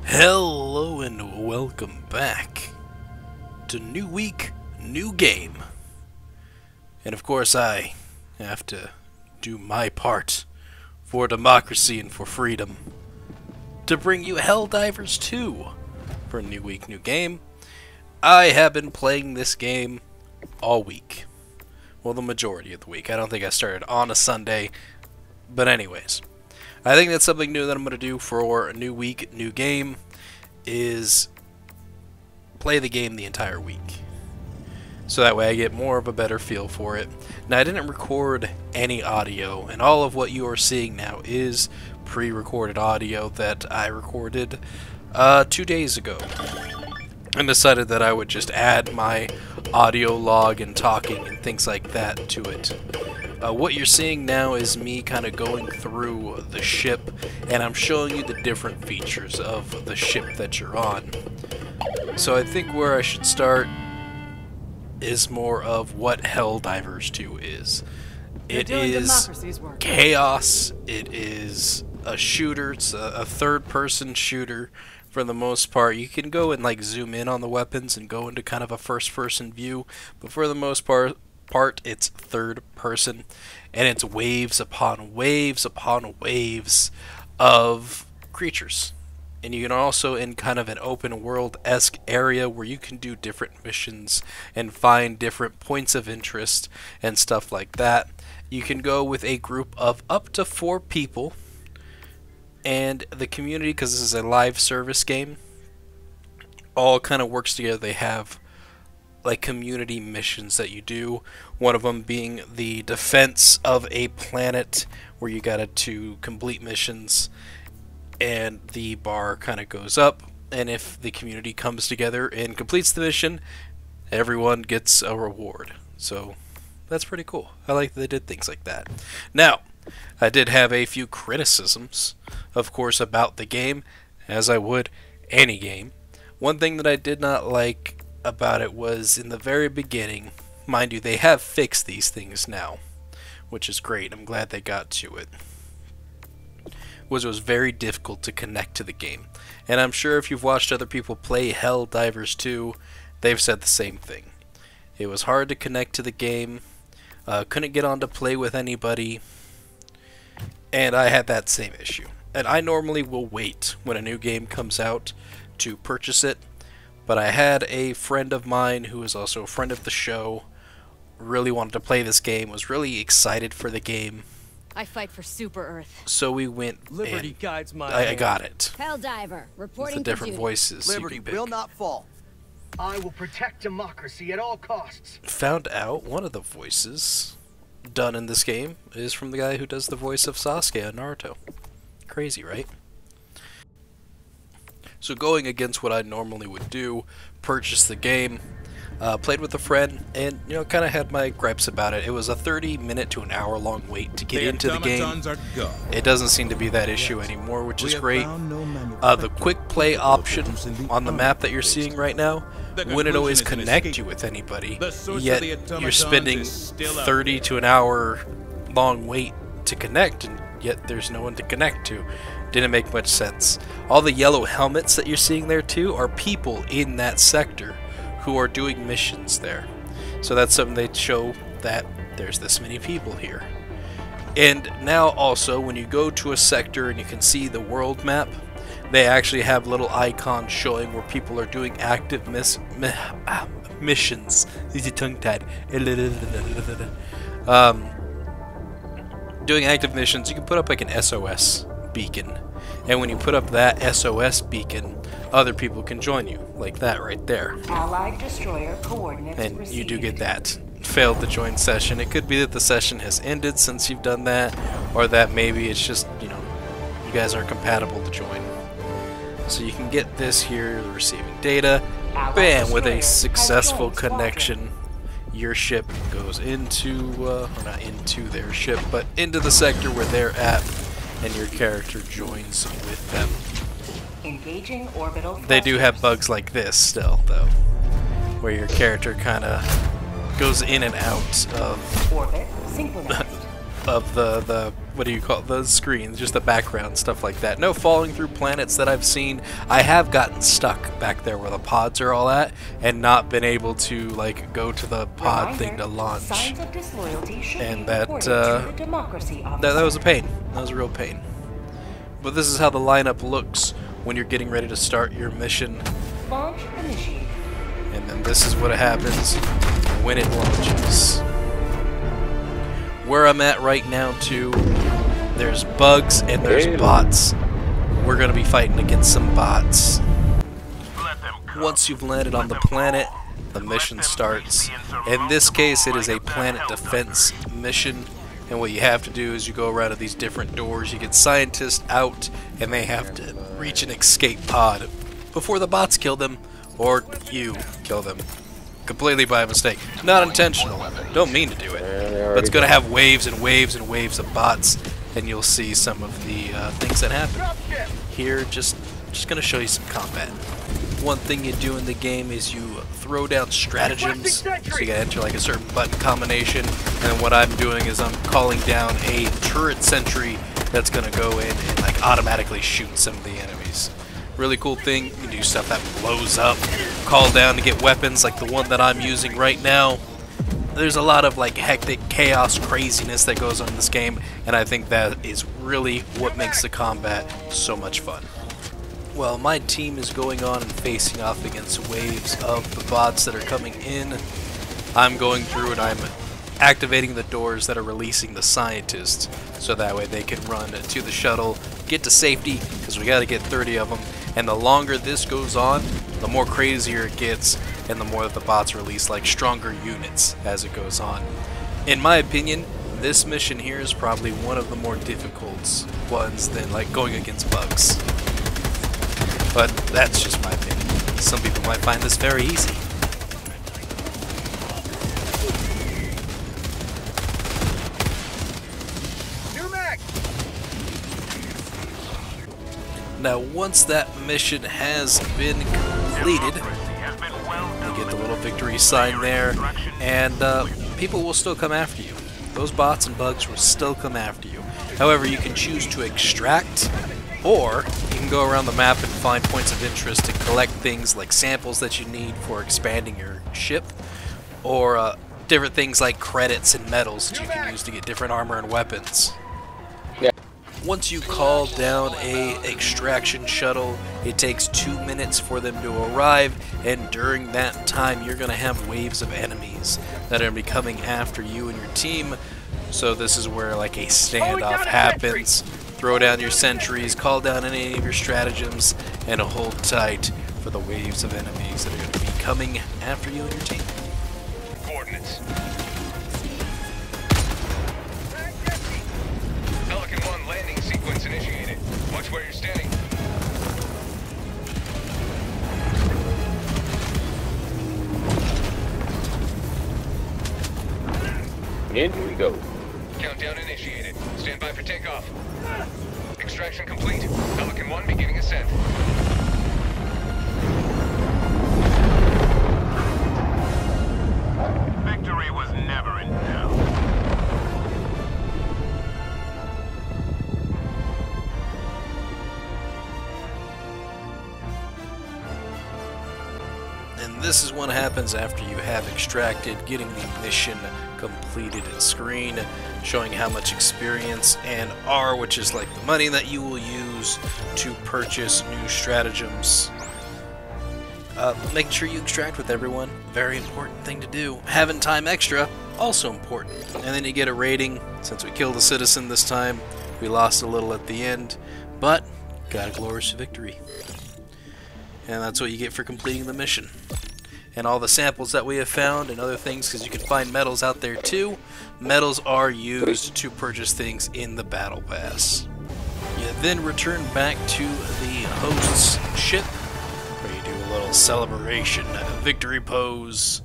Hello and welcome back to new week, new game. And of course I have to do my part for democracy and for freedom to bring you Helldivers 2 for a new week, new game. I have been playing this game all week. Well, the majority of the week. I don't think I started on a Sunday, but anyways. I think that's something new that I'm going to do for a new week, new game, is play the game the entire week. So that way I get more of a better feel for it. Now, I didn't record any audio, and all of what you are seeing now is pre-recorded audio that I recorded 2 days ago. And decided that I would just add my audio log and talking and things like that to it. What you're seeing now is me kind of going through the ship, and I'm showing you the different features of the ship that you're on. So I think where I should start is more of what Helldivers 2 is. It is chaos, it is a shooter, it's a third-person shooter for the most part. You can go and like zoom in on the weapons and go into kind of a first-person view, but for the most part it's third person, and it's waves upon waves upon waves of creatures. And you can also in kind of an open world-esque area where you can do different missions and find different points of interest and stuff like that. You can go with a group of up to 4 people, and the community, because this is a live service game, all kind of works together. They have like community missions that you do, one of them being the defense of a planet, where you gotta to complete missions, and the bar kind of goes up, and if the community comes together and completes the mission, everyone gets a reward. So that's pretty cool. I like that they did things like that. Now, I did have a few criticisms, of course, about the game, as I would any game. One thing that I did not like about it was in the very beginning, mind you, they have fixed these things now, which is great. I'm glad they got to it. It was very difficult to connect to the game, and I'm sure if you've watched other people play Helldivers 2, they've said the same thing. It was hard to connect to the game, couldn't get on to play with anybody, and I had that same issue. And I normally will wait when a new game comes out to purchase it, but I had a friend of mine who is also a friend of the show, really wanted to play this game, was really excited for the game. I fight for Super Earth. So we went, Liberty and guides my I got it. Helldiver, reporting With the different for duty. voices Liberty you can will pick. not fall. I will protect democracy at all costs. Found out one of the voices done in this game is from the guy who does the voice of Sasuke on Naruto. Crazy, right? So going against what I normally would do, purchase the game, played with a friend, and kind of had my gripes about it. It was a 30-minute to an hour-long wait to get into the game. It doesn't seem to be that issue anymore, which is great. The quick play option on the map that you're seeing right now wouldn't always connect you with anybody, yet you're spending 30 to an hour long wait to connect, and yet there's no one to connect to. Didn't make much sense. All the yellow helmets that you're seeing there too are people in that sector who are doing missions there. So that's something they show, that there's this many people here. And now also when you go to a sector and you can see the world map, they actually have little icons showing where people are doing active missions. Easy tongue-tied. Doing active missions, you can put up like an SOS beacon, and when you put up that SOS beacon, other people can join you, like that right there. Allied destroyer coordinates and received. you do get that. Failed to join session. It could be that the session has ended since you've done that, or that maybe it's just, you guys aren't compatible to join. So you can get this here, receiving data. Bam! With a successful connection, your ship goes into, or not into their ship, but into the sector where they're at, and your character joins with them. Engaging orbital They do have bugs like this still, though, where your character kind of goes in and out of orbit synchronized. of the what do you call it? The screens, just the background, stuff like that. No falling through planets that I've seen. I have gotten stuck back there where the pods are all at and not been able to like go to the pod thing to launch. Signs of disloyalty should And be that, reported to the democracy officer. that was a pain. That was a real pain. But this is how the lineup looks when you're getting ready to start your mission. Launch initiated. And then this is what happens when it launches. Where I'm at right now too, there's bugs and there's bots. We're gonna be fighting against some bots. Once you've landed on the planet, the mission starts. In this case, it is a planet defense mission. And what you have to do is you go around to these different doors, you get scientists out, and they have to reach an escape pod before the bots kill them, or you kill them. Completely by mistake. Not intentional. Don't mean to do it. But it's going to have waves and waves and waves of bots, and you'll see some of the things that happen. Here, just going to show you some combat. One thing you do in the game is you throw down stratagems, so you gotta enter like a certain button combination, and what I'm doing is I'm calling down a turret sentry that's gonna go in and like automatically shoot some of the enemies. Really cool thing, you can do stuff that blows up, call down to get weapons like the one that I'm using right now. There's a lot of like hectic chaos craziness that goes on in this game, and I think that is really what makes the combat so much fun. Well, my team is going on and facing off against waves of the bots that are coming in. I'm going through and I'm activating the doors that are releasing the scientists, so that way they can run to the shuttle, get to safety, because we got to get 30 of them. And the longer this goes on, the more crazier it gets, and the more that the bots release like stronger units as it goes on. In my opinion, this mission here is probably one of the more difficult ones than like going against bugs. But that's just my opinion. Some people might find this very easy. Now, once that mission has been completed, you get the little victory sign there, and people will still come after you. Those bots and bugs will still come after you. However, you can choose to extract, or you can go around the map and find points of interest and collect things like samples that you need for expanding your ship, or different things like credits and medals that you can use to get different armor and weapons. Once you call down a extraction shuttle, it takes 2 minutes for them to arrive, and during that time you're going to have waves of enemies that are going to be coming after you and your team. So this is where like a standoff happens. Throw down your sentries, call down any of your stratagems, and hold tight for the waves of enemies that are going to be coming after you and your team. Coordinates. Pelican 1 landing sequence initiated. Watch where you're standing. In we go. Countdown initiated. Stand by for takeoff. Extraction complete. Pelican 1 beginning ascent. Victory was never in doubt. And this is what happens after you have extracted, getting the mission completed in screen, showing how much experience and R, which is like the money that you will use to purchase new stratagems. Making sure you extract with everyone, very important thing to do. Having time extra, also important. And then you get a rating. Since we killed a citizen this time, we lost a little at the end, but got a glorious victory. And that's what you get for completing the mission. And all the samples that we have found and other things, because you can find medals out there too. Medals are used to purchase things in the battle pass. You then return back to the host's ship, where you do a little celebration, a victory pose,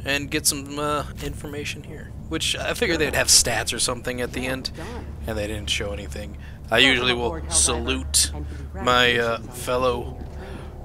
and get some information here. Which I figured they'd have stats or something at the end, and they didn't show anything. I usually will salute my fellow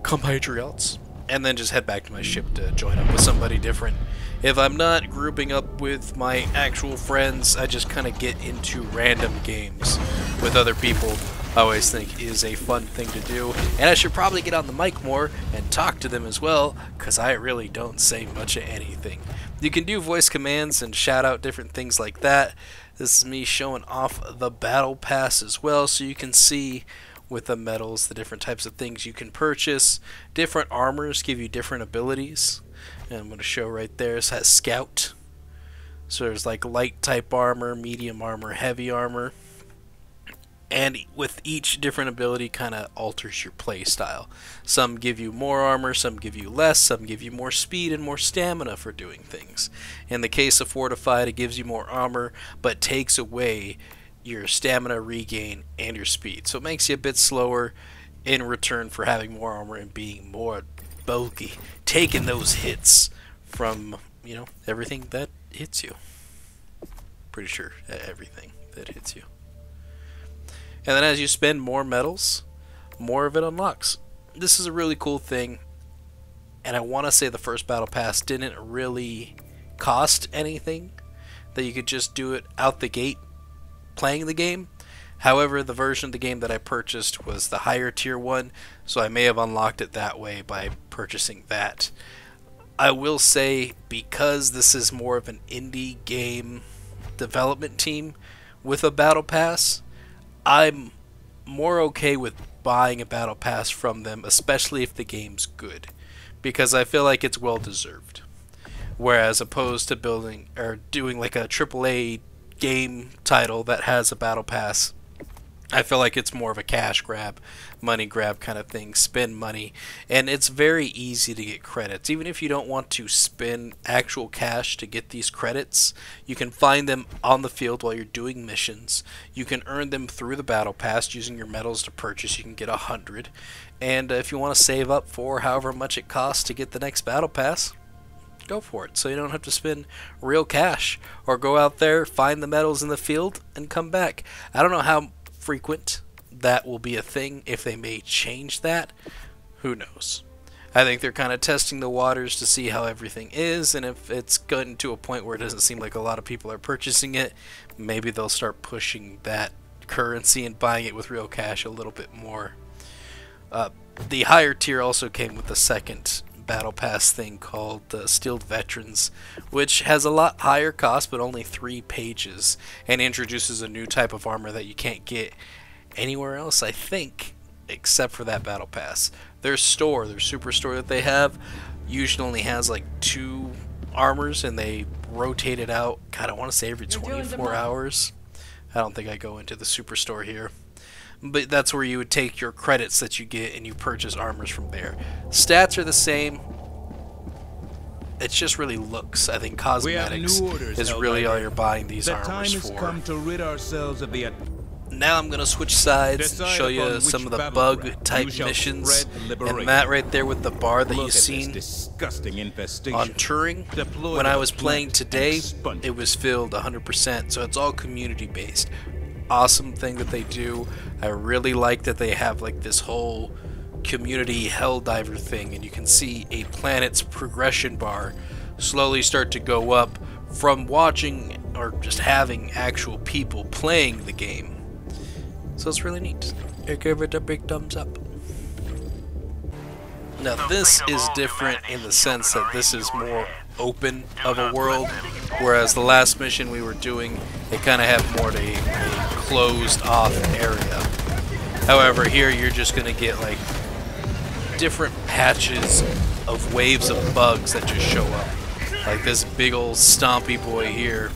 compatriots and then just head back to my ship to join up with somebody different. If I'm not grouping up with my actual friends, I just kind of get into random games with other people. I always think is a fun thing to do, and I should probably get on the mic more and talk to them as well, because I really don't say much of anything. You can do voice commands and shout out different things like that. This is me showing off the battle pass as well, so you can see with the medals the different types of things you can purchase. Different armors give you different abilities, and I'm going to show right there. It has Scout, so there's like light type armor, medium armor, heavy armor. And with each different ability kind of alters your play style. Some give you more armor, some give you less, some give you more speed and more stamina for doing things. In the case of Fortified, it gives you more armor, but takes away your stamina regain and your speed. So it makes you a bit slower in return for having more armor and being more bulky. Taking those hits from, you know, everything that hits you. Pretty sure everything that hits you. And then as you spend more medals, more of it unlocks. This is a really cool thing, and I want to say the first battle pass didn't really cost anything, that you could just do it out the gate playing the game. However, the version of the game that I purchased was the higher tier one, so I may have unlocked it that way by purchasing that. I will say, because this is more of an indie game development team with a battle pass, I'm more okay with buying a battle pass from them, especially if the game's good, because I feel like it's well deserved. Whereas opposed to building or doing like a AAA game title that has a battle pass, I feel like it's more of a cash grab, money grab kind of thing, spend money, and it's very easy to get credits. Even if you don't want to spend actual cash to get these credits, you can find them on the field while you're doing missions. You can earn them through the battle pass using your medals to purchase. You can get 100, and if you want to save up for however much it costs to get the next battle pass, go for it, so you don't have to spend real cash or go out there, find the medals in the field, and come back. I don't know how frequent that will be a thing. If they may change that, who knows. I think they're kind of testing the waters to see how everything is, and if it's gotten to a point where it doesn't seem like a lot of people are purchasing it, maybe they'll start pushing that currency and buying it with real cash a little bit more. The higher tier also came with the second battle pass thing called Steeled Veterans, which has a lot higher cost but only 3 pages, and introduces a new type of armor that you can't get anywhere else, I think, except for that battle pass. Their store, their super store that they have, usually only has like 2 armors, and they rotate it out, God, I want to say every 24 hours. I don't think I go into the super store here. But that's where you would take your credits that you get and you purchase armors from there. Stats are the same. It's just really looks. I think cosmetics is really all you're buying these armors for. Come to rid ourselves of the now I'm going to switch sides and show you some of the bug type missions. And that right there with the bar that you've seen on Turing, when I was playing today, it was filled 100%. So it's all community based. Awesome thing that they do. I really like that they have like this whole community Helldiver thing, and you can see a planet's progression bar slowly start to go up from watching or just having actual people playing the game. So it's really neat. I give it a big thumbs up. Now this is different in the sense that this is more open of a world, whereas the last mission we were doing, it kind of had more of a closed off area. However, here you're just going to get like different patches of waves of bugs that just show up. Like this big old stompy boy here,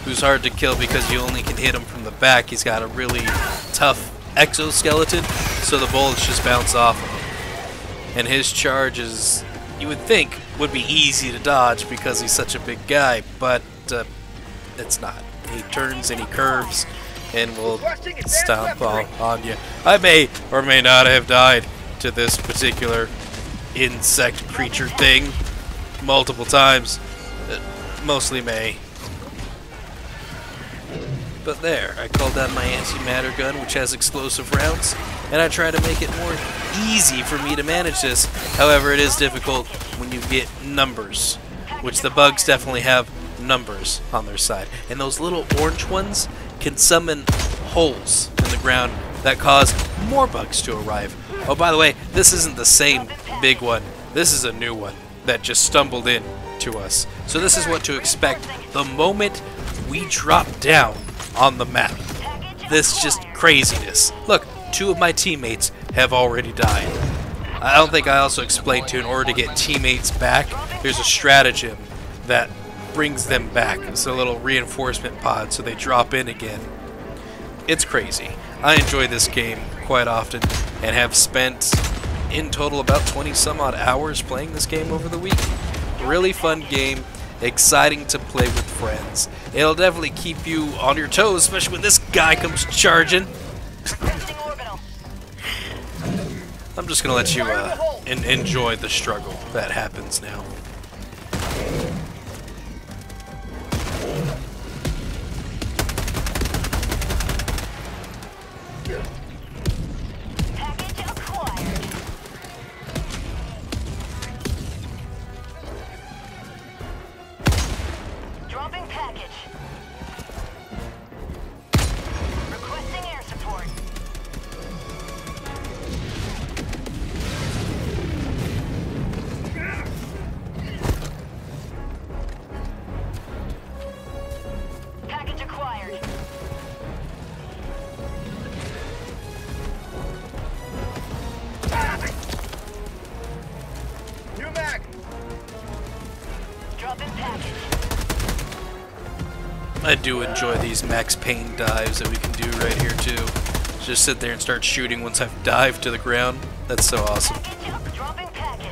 who's hard to kill because you only can hit him from the back. He's got a really tough exoskeleton, so the bullets just bounce off of him. And his charge is, you would think, would be easy to dodge because he's such a big guy, but it's not. He turns and he curves and will stomp on you. I may or may not have died to this particular insect creature thing multiple times. Mostly may. But there, I called down my antimatter gun, which has explosive rounds, and I try to make it more easy for me to manage this. However, it is difficult when you get numbers, which the bugs definitely have numbers on their side. And those little orange ones can summon holes in the ground that cause more bugs to arrive. Oh, by the way, this isn't the same big one. This is a new one that just stumbled in to us. So this is what to expect the moment we drop down on the map. This just craziness. Look, 2 of my teammates have already died. I don't think I also explained to, in order to get teammates back, there's a stratagem that brings them back. It's a little reinforcement pod, so they drop in again. It's crazy. I enjoy this game quite often and have spent in total about 20 some odd hours playing this game over the week. Really fun game, exciting to play with friends. It'll definitely keep you on your toes, especially when this guy comes charging. I'm just gonna let you enjoy the struggle that happens now. Dropping package. Requesting air support. Package acquired. New mag! Dropping package. I do enjoy these max pain dives that we can do right here too. Just sit there and start shooting once I've dived to the ground. That's so awesome. Package. Dropping package.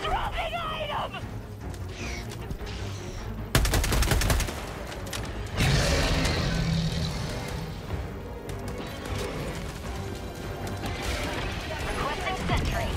Dropping item. Requesting sentry.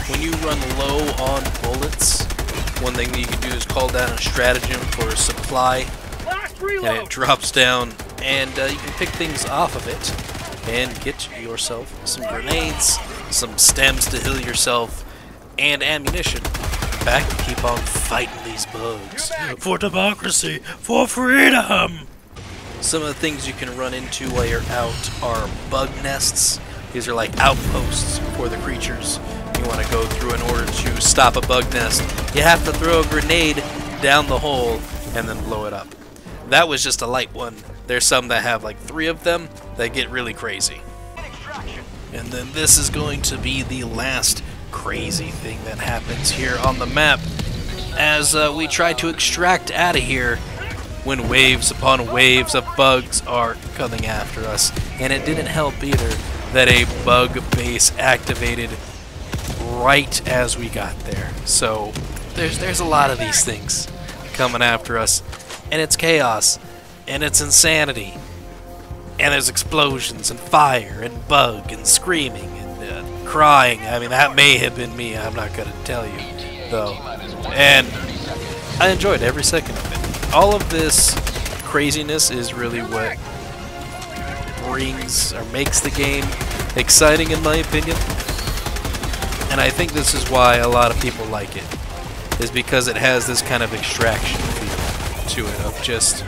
When you run low on bullets, one thing that you can do is call down a stratagem for a supply, and it drops down, and you can pick things off of it and get yourself some grenades, some stems to heal yourself, and ammunition. Back and keep on fighting these bugs. For democracy, for freedom! Some of the things you can run into while you're out are bug nests. These are like outposts for the creatures you want to go through in order to stop a bug nest. You have to throw a grenade down the hole and then blow it up. That was just a light one. There's some that have like 3 of them that get really crazy. And then this is going to be the last crazy thing that happens here on the map as we try to extract out of here when waves upon waves of bugs are coming after us. And it didn't help either that a bug base activated right as we got there. So there's a lot of these things coming after us, and it's chaos, and it's insanity, and there's explosions and fire and bug and screaming and crying. I mean, that may have been me. I'm not gonna tell you though. And I enjoyed every second of it. All of this craziness is really what brings or makes the game exciting, in my opinion. And I think this is why a lot of people like it, is because it has this kind of extraction feel to it, of just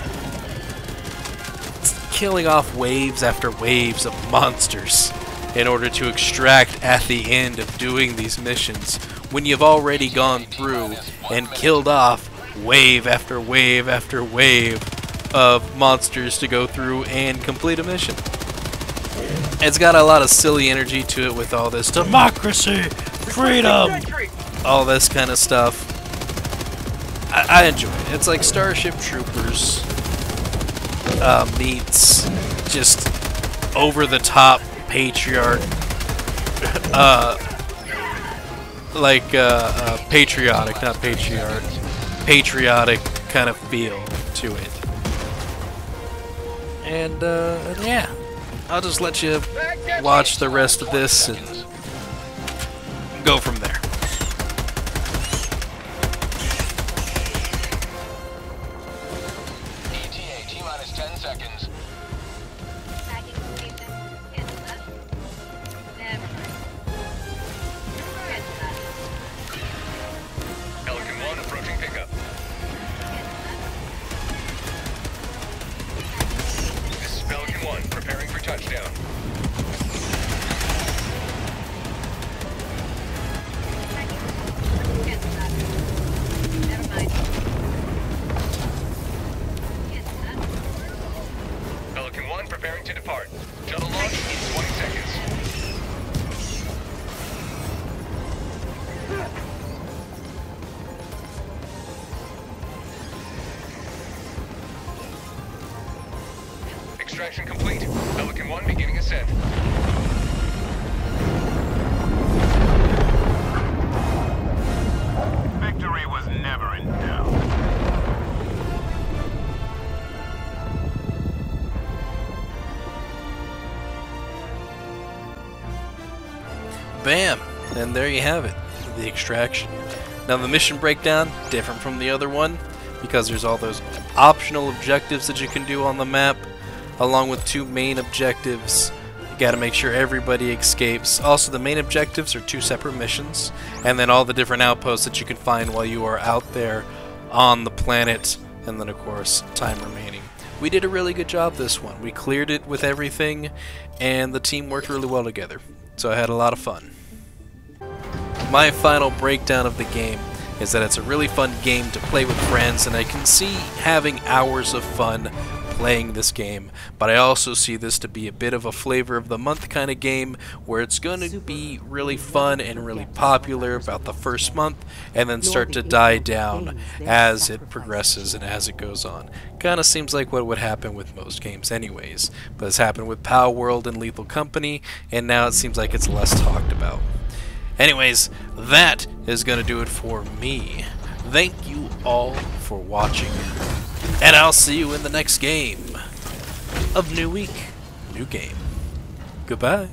killing off waves after waves of monsters in order to extract at the end of doing these missions, when you've already gone through and killed off wave after wave after wave of monsters to go through and complete a mission. It's got a lot of silly energy to it with all this democracy, freedom, all this kind of stuff. I enjoy it. It's like Starship Troopers meets just over-the-top patriarch, patriotic, not patriarch, patriotic kind of feel to it. And yeah, I'll just let you watch the rest of this and go from there. ETA, T-minus 10 seconds. Pelican 1 approaching pickup. This is Pelican 1 preparing for touchdown. Pelican 1 preparing to depart. Shuttle launch in 20 seconds. Extraction complete. Pelican 1 beginning ascent. Victory was never in doubt. Bam! And there you have it, the extraction. Now the mission breakdown, different from the other one, because there's all those optional objectives that you can do on the map, along with 2 main objectives. You gotta make sure everybody escapes. Also, the main objectives are 2 separate missions, and then all the different outposts that you can find while you are out there on the planet, and then of course, time remaining. We did a really good job this one. We cleared it with everything, and the team worked really well together. So I had a lot of fun. My final breakdown of the game is that it's a really fun game to play with friends, and I can see having hours of fun playing this game, but I also see this to be a bit of a flavor of the month kind of game, where it's going to be really fun and really popular about the first month, and then start to die down as it progresses and as it goes on. Kind of seems like what would happen with most games anyways, but it's happened with Power World and Lethal Company, and now it seems like it's less talked about. Anyways, that is going to do it for me. Thank you all for watching, and I'll see you in the next game of New Week, New Game. Goodbye.